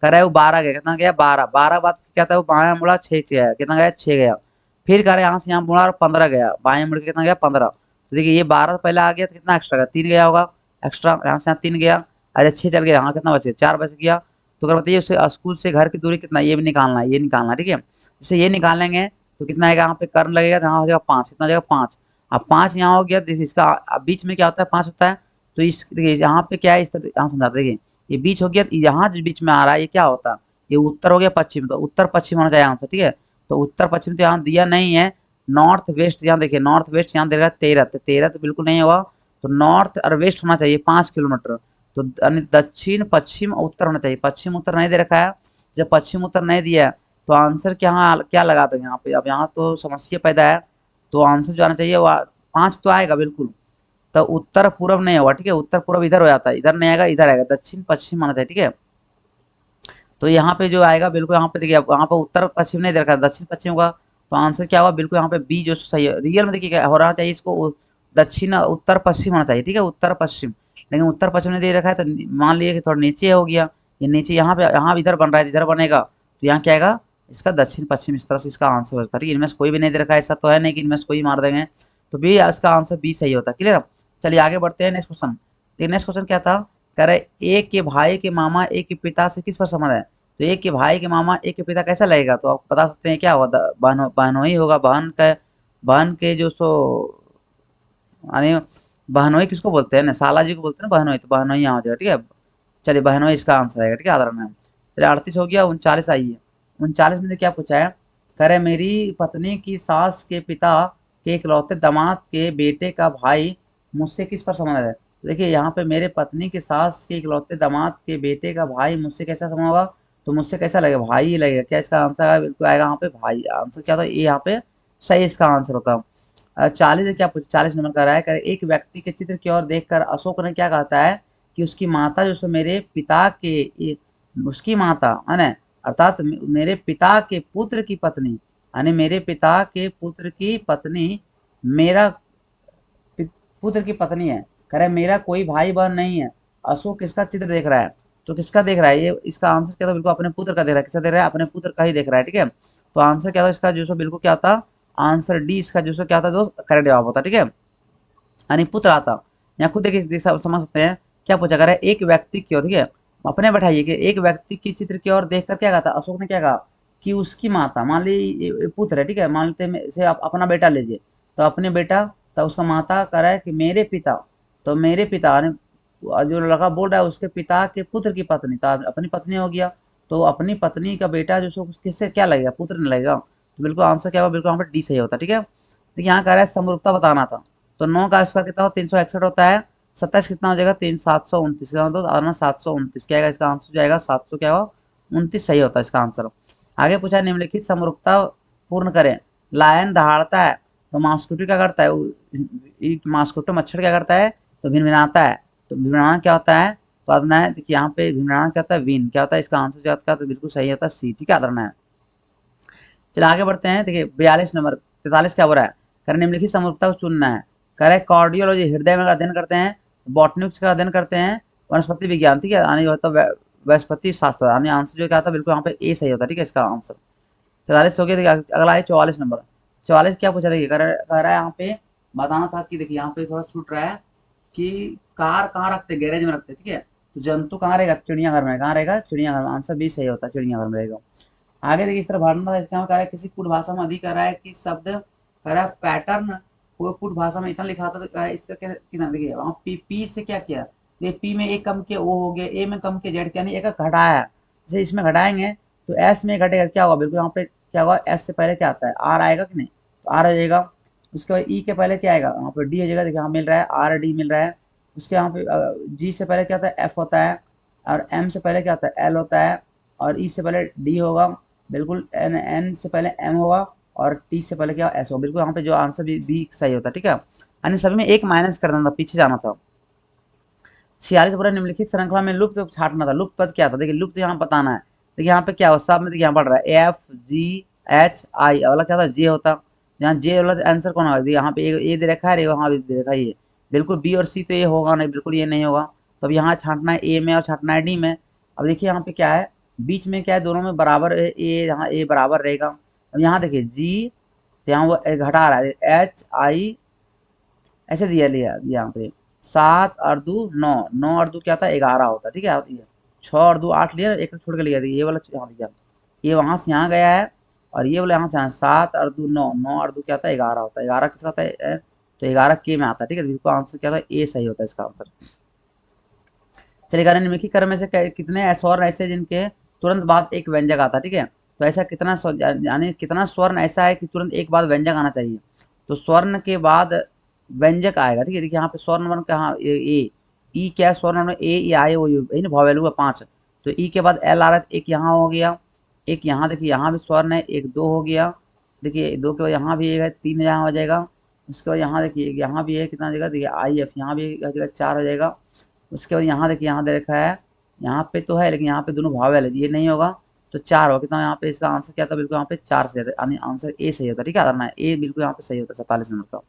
कह रहा है वो 12 गया, कितना गया 12, 12 बाद क्या था वो बाया मुड़ा 6 गया, कितना गया 6 गया। फिर कह रहा है यहाँ से यहाँ मुड़ा और 15 गया, बाएं मुड़ के कितना गया 15। तो देखिए ये 12 पहले आ गया तो कितना एक्स्ट्रा गया, 3 गया होगा एक्स्ट्रा, यहाँ से यहाँ 3 गया, अरे 6 चल गया, यहाँ कितना बचे 4 बच गया। तो अगर बताइए उससे स्कूल से घर की दूरी कितना, ये भी निकालना है, ये निकालना है, ठीक है। जैसे ये निकालेंगे तो कितना आएगा, यहाँ पे कर्ण लगेगा तो यहाँ हो जाएगा 5, कितना हो जाएगा 5। अब 5 यहाँ हो गया, देखिए इसका बीच में क्या होता है 5 होता है, तो इस देखिए यहाँ पे क्या है, इस तरह यहाँ समझाते देखिए, ये बीच हो गया, यहाँ जो बीच में आ रहा है ये क्या होता है, ये उत्तर हो गया पश्चिम, तो उत्तर पश्चिम होना चाहिए आंसर, ठीक है। तो उत्तर पश्चिम तो यहाँ दिया नहीं है, नॉर्थ वेस्ट यहाँ देखिए, नॉर्थ वेस्ट यहाँ दे रहा है 13, तो 13 तो बिल्कुल नहीं होगा, तो नॉर्थ और वेस्ट होना चाहिए 5 किलोमीटर, तो दक्षिण पश्चिम उत्तर होना चाहिए, पश्चिम उत्तर नहीं दे रखा है। जब पश्चिम उत्तर नहीं दिया है तो आंसर क्या लगा देंगे यहाँ पे, अब यहाँ तो समस्या पैदा है, तो आंसर जो आना चाहिए वो 5 तो आएगा बिल्कुल। तो उत्तर पूर्व नहीं होगा, ठीक है, उत्तर पूर्व इधर हो जाता है, इधर नहीं आएगा, इधर आएगा, दक्षिण पश्चिम आना चाहिए, ठीक है। तो यहाँ पे जो आएगा बिल्कुल, यहाँ पे देखिए यहाँ पे उत्तर पश्चिम नहीं दे रखा, दक्षिण पश्चिम होगा। तो आंसर क्या होगा बिल्कुल, यहाँ पे बी जो सही है। रियल में देखिए क्या हो रहा चाहिए, इसको दक्षिण उत्तर पश्चिम होना चाहिए, ठीक है, उत्तर पश्चिम। लेकिन उत्तर पश्चिम नहीं दे रखा है, तो मान लीजिए कि थोड़ा नीचे हो गया, ये नीचे यहाँ पे, यहाँ इधर बन रहा है, इधर बनेगा, तो यहाँ क्या आएगा, इसका दक्षिण पश्चिम, इस तरह से इसका आंसर होता है, ठीक है। इनमें से कोई भी नहीं दे रखा है, ऐसा तो है नहीं कि इनमें से कोई मार देंगे। तो बी, इसका आंसर बी सही होता है, क्लियर। चलिए आगे बढ़ते हैं नेक्स्ट क्वेश्चन। नेक्स्ट क्वेश्चन क्या था, कह रहे एक के भाई के मामा एक के पिता से किस पर संबंध है। तो एक के भाई के मामा एक के पिता कैसा लगेगा, तो आप बता सकते हैं क्या होगा, बहनोई होगा, बहन के जो सो यानी बहनोई किसको बोलते हैं ना, साला जी को बोलते हैं ना बहनोई, तो बहनोई यहाँ हो जाएगा, ठीक है। चलिए बहनोई इसका आंसर आएगा, ठीक है, आदरण है। चलिए 38 हो गया, 39 आइए। 39 में क्या पूछा है, कह रहे मेरी पत्नी की सास के पिता के इकलौते दामाद के बेटे का भाई मुझसे किस पर संबंध है। देखिए यहाँ पे मेरे पत्नी के सास के इकलौते दामाद के बेटे का भाई मुझसे कैसा संबंध होगा, तो मुझसे कैसा लगेगा, भाई ही लगेगा। क्या इसका आंसर आएगा, बिल्कुल आएगा यहाँ पे भाई। आंसर क्या था, ये यहाँ पे सही इसका आंसर होता। 40 क्या पूछ, 40 नंबर का रहा है, एक व्यक्ति के चित्र की ओर देखकर अशोक ने क्या कहता है कि उसकी माता जो सो मेरे पिता के, उसकी माता है ना, अर्थात मेरे पिता के पुत्र की पत्नी, यानी मेरे पिता के पुत्र की पत्नी मेरा पुत्र की पत्नी है। कह रहा है मेरा कोई भाई बहन नहीं है। अशोक किसका चित्र देख रहा है, तो किसका देख रहा है, ये इसका आंसर क्या था, बिल्कुल अपने पुत्र का देख रहा है। किसका देख रहा है, अपने पुत्र का ही देख रहा है, ठीक है। तो आंसर क्या था इसका, जो सो बिल्कुल क्या था, आंसर डी इसका जो सो क्या था दोस्त, करेक्ट जवाब होता, ठीक है, यानी पुत्र आता। यहाँ खुद देखिए समझ सकते हैं क्या पूछा, कर एक व्यक्ति की ओर, ठीक है, अपने बैठाइए कि एक व्यक्ति की चित्र की ओर देखकर क्या कहा था, अशोक ने क्या कहा कि उसकी माता, मान ली पुत्र है, ठीक है, मान लेते से आप अपना बेटा लीजिए, तो अपने बेटा, तो उसका माता कह रहा है कि मेरे पिता, तो मेरे पिता ने जो लड़का बोल रहा है उसके पिता के पुत्र की पत्नी, तो अपनी पत्नी हो गया, तो अपनी पत्नी का बेटा जो सो किससे क्या लगेगा, पुत्र नहीं लगेगा। तो बिल्कुल आंसर क्या होगा, बिल्कुल यहाँ पर डी सही होता, ठीक है। देखिए यहाँ कह रहा है समरूपता बताना था, तो 9 का स्क्वायर कितना हो, 361 होता है, 27 कितना हो जाएगा, 729 का, तो आना 729 क्या आएगा, इसका आंसर जाएगा 700 क्या होगा 29 सही होता है इसका आंसर। आगे पूछा निम्नलिखित समरूपता पूर्ण करें। लायन दहाड़ता है तो मॉस्किटो क्या करता है, मॉस्किटो मच्छर क्या करता है, तो भिनभिनाता है। तो भिनभिनाना क्या होता है, तो आदरना है, देखिए यहाँ पे भिनभिनाना क्या होता है, विन क्या होता है, इसका आंसर क्या होता है, तो बिल्कुल सही होता है सी, ठीक है, आदरना है। चलिए आगे बढ़ते हैं। देखिए 42 नंबर, 43 क्या हो रहा है, कह रहे निम्नलिखित समरूपता को चुनना है। कह रहे कार्डियोलॉजी हृदय में अध्ययन करते हैं, बॉटनिक्स का अध्ययन करते हैं, वनस्पति विज्ञान, ठीक है, यानी होता है वनस्पति शास्त्र, यानी आंसर जो क्या था बिल्कुल यहाँ पे ए सही होता है, ठीक है, इसका आंसर। 43 हो गया। देखिए अगला है 44 नंबर। 44 क्या पूछा, देखिए कह रहा है यहाँ पे बताना था कि देखिए यहाँ पे थोड़ा छूट रहा है कि कार कहाँ रखते, गैरेज में रखते, ठीक है, तो जंतु कहाँ रहेगा, चिड़ियाघर में, कहाँ रहेगा, चिड़ियाघर में, आंसर भी सही होता है, चिड़ियाघर में रहेगा। आगे देखिए इस तरह भरना था, इसका कह रहा है किसी कुट भाषा में अधिक कह रहा है कि शब्द कह रहा है पैटर्न को कुट भाषा में इतना लिखा था, तो कह रहा है इसका क्या कितना, देखिए वहाँ पी से क्या किया, ये पी में एक कम के ओ हो गया, ए में कम के जेड, यानी एक घटाया है, जैसे इसमें घटाएंगे तो एस में घटेगा, क्या होगा बिल्कुल यहाँ पे क्या होगा, एस से पहले क्या आता है, आर आएगा कि नहीं, तो आर आ जाएगा। उसके बाद ई के पहले क्या आएगा, यहाँ पे डी आ जाएगा, देखिए यहाँ मिल रहा है आर डी मिल रहा है। उसके यहाँ पे जी से पहले क्या होता है, एफ होता है, और एम से पहले क्या होता है, एल होता है, और ई से पहले डी होगा, बिल्कुल एन एन से पहले एम होगा, और टी से पहले क्या एस होगा, बिल्कुल यहाँ पे जो आंसर बी सही होता है, ठीक है, यानी सभी में एक माइनस कर देना था, पीछे जाना था। 46 पूरा निम्नलिखित श्रृंखला में लुप्त छाटना था। लुप्त पद क्या था, देखिए लुप्त यहाँ बताना है। देखिए यहाँ पे क्या हो, सब में देखिए यहाँ पढ़ रहा है एफ जी एच आई वाला क्या था, जे होता, यहाँ जे वाला आंसर कौन होगा, यहाँ पे ए दे रखा है, यहाँ भी दे रखा है, ये बिल्कुल बी और सी तो ये होगा नहीं, बिल्कुल ये नहीं होगा। तो अब यहाँ छाटना है ए में और छाटना है डी में। अब देखिए यहाँ पे क्या है, बीच में क्या है, दोनों में बराबर ए, यहाँ ए बराबर रहेगा। अब यहाँ देखिए जी, तो यहाँ वो घटा रहा है, एच आई ऐसे दिया लिया यहाँ पे, 7 और 2 9, 9 और 2 क्या था, 11 होता, ठीक है, ये 6 और 2 8 लिया, एक छोड़ के लिया, ये वाला यहाँ लिया, ये वहां से यहाँ गया है, और ये वाला यहाँ से यहाँ, 7 और 2 9, 9 और 2 क्या था, 11 होता है, 11 किसका होता है, तो 11 के में आता है, ठीक है, बिल्कुल आंसर क्या था, ए सही होता है इसका आंसर। चलिए कारण निम्नलिखित क्रम में से कितने स्वर्ण ऐसे जिनके तुरंत बाद एक व्यंजक आता है, ठीक है, तो ऐसा कितना यानी कितना स्वर्ण ऐसा है कि तुरंत एक बाद व्यंजक आना चाहिए, तो स्वर्ण के बाद व्यंजक आएगा, ठीक है। देखिए यहाँ पे स्वर्ण वर्ण कहाँ, ए ई क्या है, स्वर्ण वर्ण ए ई आए वो यही ना, वैल्यू है 5, तो ई के बाद एल आ रहा है, एक यहाँ हो गया, एक यहाँ देखिए यहाँ भी स्वर्ण है, एक 2 हो गया, देखिए 2 के बाद यहाँ भी 1 है, 3 यहाँ हो जाएगा। उसके बाद यहाँ देखिए यहाँ भी है, कितना हो जाएगा देखिए आई एफ, यहाँ भी हो जाएगा 4 हो जाएगा। उसके बाद यहाँ देखिए यहाँ दे रखा है, यहाँ पे तो है लेकिन यहाँ पे दोनों भावेल है, ये नहीं होगा तो 4 होगा। कितना यहाँ पे इसका आंसर क्या था, बिल्कुल यहाँ पे 4 सही होता है, आंसर ए सही होता है। ठीक है, करना है ए बिल्कुल यहाँ पे सही होता है 47 नंबर का।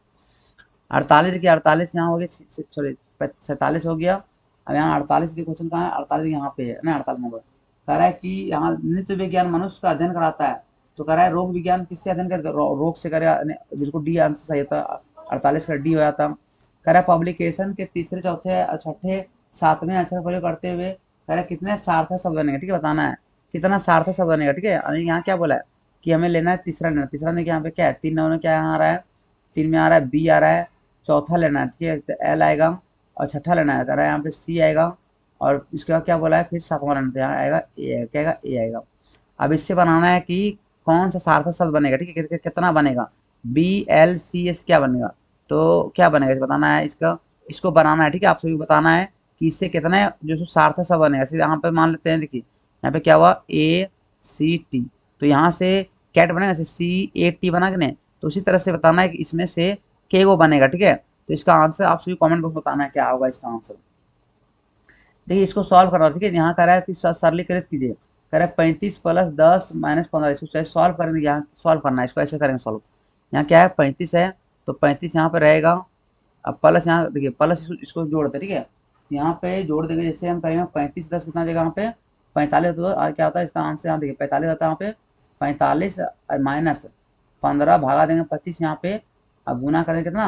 48 देखिए 48 यहाँ हो गया, सॉरी 47 हो गया। अब यहाँ 48 के क्वेश्चन कहाँ है, 48 यहाँ पे है ना, 48 नंबर। कह रहा है कि यहाँ नृत्य विज्ञान मनुष्य का अध्ययन कराता है, तो कह रहा है रोग विज्ञान किससे अध्ययन करता है, रोग से करेगा, बिल्कुल डी आंसर सही होता है, 48 का डी हो जाता। कह रहा है पब्लिकेशन के तीसरे चौथे छठे सातवें अक्षर का प्रयोग करते हुए कह रहा है कितने सार्थक शब्द बनेगा। ठीक है, बताना है कितना सार्थक शब्द बनेगा। ठीक है, यहाँ क्या बोला है कि हमें लेना है तीसरा लेना, तीसरा देखिए यहाँ पे क्या है, 3 नंबर क्या यहाँ आ रहा है, 3 में आ रहा है बी आ रहा है, चौथा लेना है ठीक है तो एल आएगा, और छठा लेना है कह रहा है यहाँ पे सी आएगा, और इसके बाद क्या बोला है फिर सातवां लेना, यहाँ आएगा ए, क्या आएगा ए आएगा। अब इससे बनाना है कि कौन सा सार्थक शब्द बनेगा। ठीक है, कितना बनेगा, बी एल सी एस क्या बनेगा, तो क्या बनेगा इसे बताना है, इसका इसको बनाना है। ठीक है, आप सभी बताना है कि इससे कितने जो सार्थक शब्द बनेगा। सीधे यहाँ पे मान लेते हैं, देखिए यहाँ पे क्या हुआ ए सी टी, तो यहाँ से कैट बनेगा, सी ए टी बना कि नहीं, तो उसी तरह से बताना है कि इसमें से के वो बनेगा। ठीक है, तो इसका आंसर आप सभी कमेंट बॉक्स में बताना है क्या होगा इसका आंसर। देखिए इसको सॉल्व करना, ठीक है, यहाँ कह रहा है कि सरलीकृत कीजिए, कह रहा है 35 प्लस 10 माइनस 15, इसको चाहे सॉल्व करेंगे, यहाँ सॉल्व करना है, इसको ऐसे करेंगे सॉल्व। यहाँ क्या है 35 है, तो 35 यहाँ पे रहेगा, अब प्लस यहाँ देखिए प्लस इसको जोड़ते ठीक है, यहाँ पे जोड़ देंगे, जैसे हम करेंगे 35 10 कितना जगह यहाँ पे 45 होता है, क्या होता है इसका आंसर यहाँ देखिए 45 होता है, यहाँ पे 45 माइनस 15 भागा देंगे 25 यहाँ पे, अब गुना कर देंगे कितना,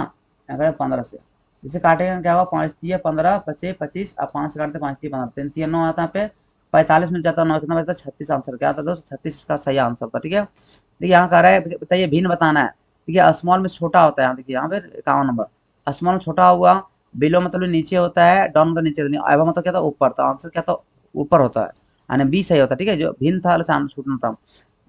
यहाँ करें 15 से, इसे काटेंगे क्या होगा 5 3 15 25 25, अब 5 से काटते 5 3 15 3 3 9 आता है पे 45 में जाता 9 कितना बचता 36, आंसर क्या आता है दोस्त 36 का सही आंसर था। ठीक है, देखिए यहाँ कह रहा है बताइए भिन्न बताना है, ठीक है, स्मॉल में छोटा होता है, यहाँ देखिए यहाँ पे 51 नंबर, स्मॉल में छोटा हुआ, बिलो मतलब नीचे होता है, डाउन मतलब नीचे, आइवा मतलब क्या था ऊपर, तो आंसर क्या था ऊपर होता है, यानी बी सही होता है। ठीक है, जो भिन्न था छूटना था।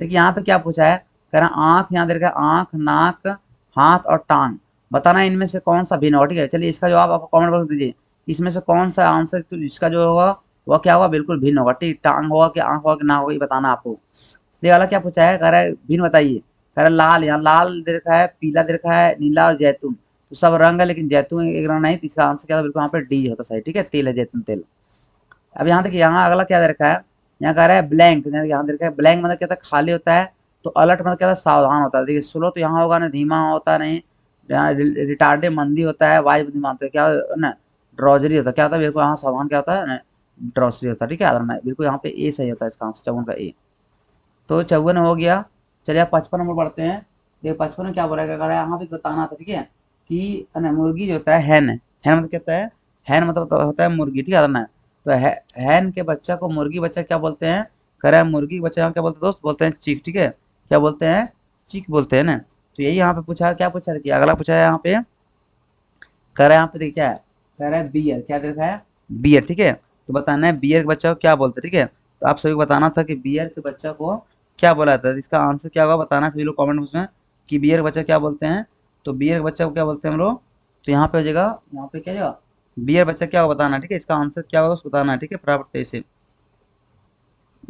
देखिए यहाँ पे क्या पूछा है, कह रहा है आंख, यहाँ दे रखा है आंख नाक हाथ और टांग, बताना है इनमें से कौन सा भिन्न होगा। ठीक है, चलिए इसका जवाब आप कमेंट बॉक्स में दीजिए, इसमें से कौन सा आंसर तो इसका जो होगा वह क्या होगा, बिल्कुल भिन्न होगा। ठीक, टांग होगा कि आंख होगा कि ना होगा, ये बताना आपको। ये वाला क्या पूछा है, कह रहा है भिन्न बताइए, कह रहा है लाल, यहाँ लाल दे रखा है, पीला दे रखा है, नीला और जैतून, तो सब रंग है लेकिन जैतून एक रंग नहीं, तो इसका आंसर क्या था बिल्कुल यहाँ पे डी होता सही। ठीक है, तेल है जैतून तेल। अब यहाँ देखिए यहाँ अगला क्या दे रखा है, यहाँ कह रहा है ब्लैंक, यहाँ दे रखा है ब्लैंक मतलब क्या था खाली होता है, तो अलर्ट मतलब क्या था सावधान होता है। देखिए स्लो तो यहाँ होगा ना, धीमा होता नहीं, यहाँ रिटार्डे मंदी होता है, वाइब धीमा होता है, क्या ना ड्रॉजरी होता है, क्या होता है बिल्कुल यहाँ सावधान क्या होता है ना ड्रॉसरी होता है। ठीक है, बिल्कुल यहाँ पे ए सही होता है इसका आंसर 54 का ए। तो 54 हो गया। चलिए आप 55 नंबर पढ़ते हैं। देखिए 55 में क्या बोला है, क्या यहाँ पे बताना था। ठीक है, कि मुर्गी जो होता है हैन, हैन मतलब क्या होता है, हैन मतलब होता है मुर्गी। ठीक है ना, तो हैन के बच्चा को मुर्गी बच्चा क्या बोलते हैं, कह रहा है मुर्गी बच्चा यहाँ क्या बोलते हैं दोस्त, बोलते हैं चीक। ठीक है, क्या बोलते हैं, चीक बोलते हैं ना। तो यही यहाँ पे पूछा, क्या पूछा देखिए अगला पूछा है यहाँ पे, कह रहा है यहाँ पे देखिए क्या है, कह रहा है बियर, क्या देखा है बियर। ठीक है, तो बताना है बियर के बच्चा को क्या बोलते हैं। ठीक है, तो आप सभी को बताना था कि बियर के बच्चा को क्या बोला था, इसका आंसर क्या होगा बताना सभी लोग कमेंट बॉक्स में कि बियर के बच्चा क्या बोलते हैं। तो बियर के बच्चा को क्या बोलते हैं हम लोग, तो यहाँ पे हो जाएगा, यहाँ पे क्या जाएगा बियर बच्चा क्या होगा बताना। ठीक है, इसका आंसर क्या होगा उसको बताना है। ठीक है, फटाफट से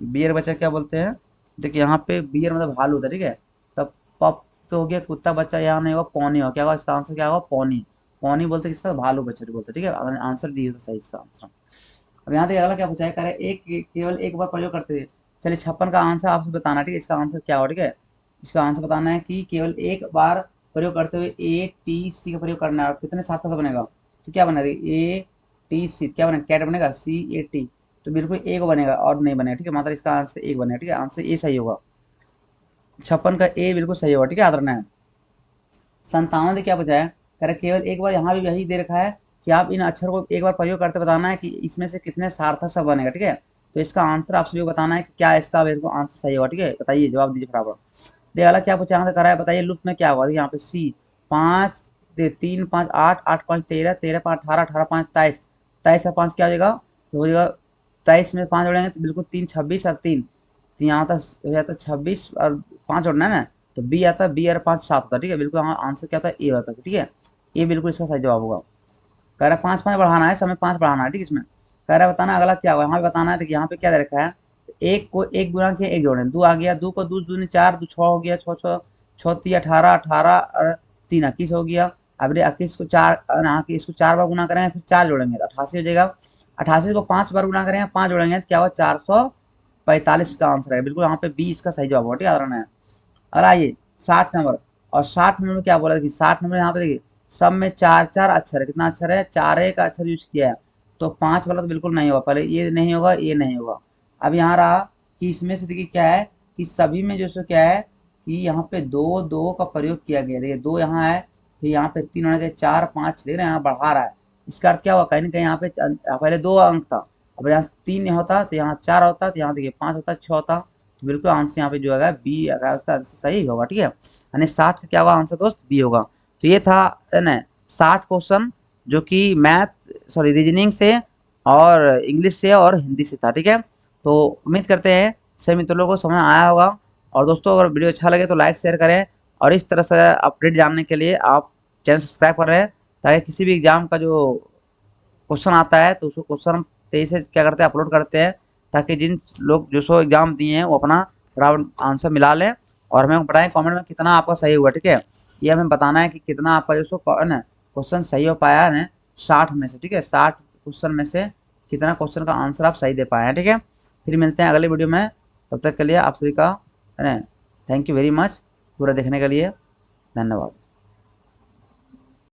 बियर बच्चा क्या बोलते हैं, देखिए यहाँ पे बियर मतलब भालू होता है। ठीक है, तब पप तो हो गया कुत्ता बच्चा, यहाँ नहीं होगा पौनी होगा, क्या होगा इसका आंसर क्या होगा पौनी, पौनी बोलते किसका भालू बच्चा बोलते। ठीक है, आंसर डी होता सही इसका आंसर। अब यहाँ तक अगला क्या पूछा है, कह रहे एक केवल एक बार प्रयोग करते थे। चलिए 56 का आंसर आपसे बताना। ठीक है, इसका आंसर क्या हो, ठीक है, इसका आंसर बताना है कि केवल एक बार प्रयोग करते हुए ए टी सी का प्रयोग करना है, और कितने सार्थक से बनेगा, तो क्या बनेगा ए टी सी क्या बनेगा, कैट बनेगा सी ए टी, तो बिल्कुल एक बनेगा और नहीं बनेगा। ठीक है, मतलब इसका आंसर एक बनेगा। ठीक है, आंसर ए सही होगा, 56 का ए बिल्कुल सही होगा। ठीक है, याद रखना है। 57 ने क्या पूछा है, कह रहे केवल एक बार, यहाँ भी यही दे रखा है कि आप इन अक्षर को एक बार प्रयोग करते बताना है कि इसमें से कितने सार्थक शब्द बनेगा। ठीक है, तो इसका आंसर आप सभी को बताना है कि क्या इसका बिल्कुल आंसर सही होगा। ठीक है, बताइए जवाब दीजिए फटाफट। देखिए अगला क्या पूछा यहाँ से करा है, बताइए लूप में क्या होगा, यहाँ पे सी 5 3 5 8 8 5 13 13 5 18 18 5 23, 23 और 5 क्या हो जाएगा, तो हो जाएगा 23 में 5 जोड़ेंगे तो बिल्कुल 3 26 और 3, तो यहाँ तक हो जाता है 26 और 5 जोड़ना है ना, तो बी आता है, बी और 5 7 होता है। ठीक है, बिल्कुल यहाँ आंसर क्या होता है ए होता है। ठीक है, ये बिल्कुल इसका सही जवाब होगा। कह रहा है 5 5 बढ़ाना है, समय 5 बढ़ाना है। ठीक है, इसमें कह रहा है बताना अगला क्या होगा, यहाँ पे बताना है। देखिए यहाँ पे क्या दे रखा है, एक को एक गुणा किया एक जोड़े, 2 आ गया, 2 को 2 दूनी 4, 2 6 हो गया, 6 6 6 18, 18 और 3 21 हो गया। अब ये 21 को 4 इसको 4 बार गुना करेंगे, फिर 4 जोड़ेंगे तो 88 हो जाएगा। 88 को 5 बार गुना करेंगे, 5 जोड़ेंगे तो क्या होगा 445 का आंसर है। बिल्कुल यहाँ पे बी इसका सही जवाब होगा, ठीक है, याद रखना है। और आइए 60 नंबर, और 60 नंबर में क्या बोला, देखिए 60 नंबर यहाँ पे देखिए सब में 4 अक्षर है। कितना अक्षर है, 4 का अक्षर यूज किया है, तो 5 वाला तो बिल्कुल नहीं होगा, पहले ये नहीं होगा, ये नहीं होगा। अब यहाँ रहा कि इसमें से देखिए क्या है कि सभी में जो सो क्या है कि यहाँ पे 2 2 का प्रयोग किया गया। देखिए 2 यहाँ है, फिर यहाँ पे 3 होना चाहिए, 4 5 ले रहे हैं, यहाँ बढ़ा रहा है। इसका अर्थ क्या हुआ, कहीं ना कहीं यहाँ पे पहले 2 अंक था, अब यहाँ 3 होता तो यहाँ 4 होता, तो यहाँ देखिए 5 होता, 6 होता। तो बिल्कुल आंसर यहाँ पे जो है बी, अगर उसका आंसर सही होगा, ठीक है, यानी 60 का क्या होगा आंसर दोस्त, बी होगा। तो ये था ना 60 क्वेश्चन जो कि मैथ सॉरी रीजनिंग से और इंग्लिश से और हिंदी से था, ठीक है। तो उम्मीद करते हैं सभी मित्रों को समझ आया होगा। और दोस्तों अगर वीडियो अच्छा लगे तो लाइक शेयर करें, और इस तरह से अपडेट जानने के लिए आप चैनल सब्सक्राइब कर रहे हैं, ताकि किसी भी एग्जाम का जो क्वेश्चन आता है तो उसको क्वेश्चन तेजी से क्या करते हैं, अपलोड करते हैं, ताकि जिन लोग जो सो एग्जाम दिए हैं वो अपना राउंड आंसर मिला लें। और हमें बताएं कमेंट में कितना आपका सही हुआ, ठीक है। ये हमें बताना है कि कितना आपका जो सो ना क्वेश्चन सही हो पाया है ना 60 में से, ठीक है, 60 क्वेश्चन में से कितना क्वेश्चन का आंसर आप सही दे पाए हैं, ठीक है। फिर मिलते हैं अगले वीडियो में, तब तक के लिए आप सभी का है ना थैंक यू वेरी मच पूरा देखने के लिए, धन्यवाद।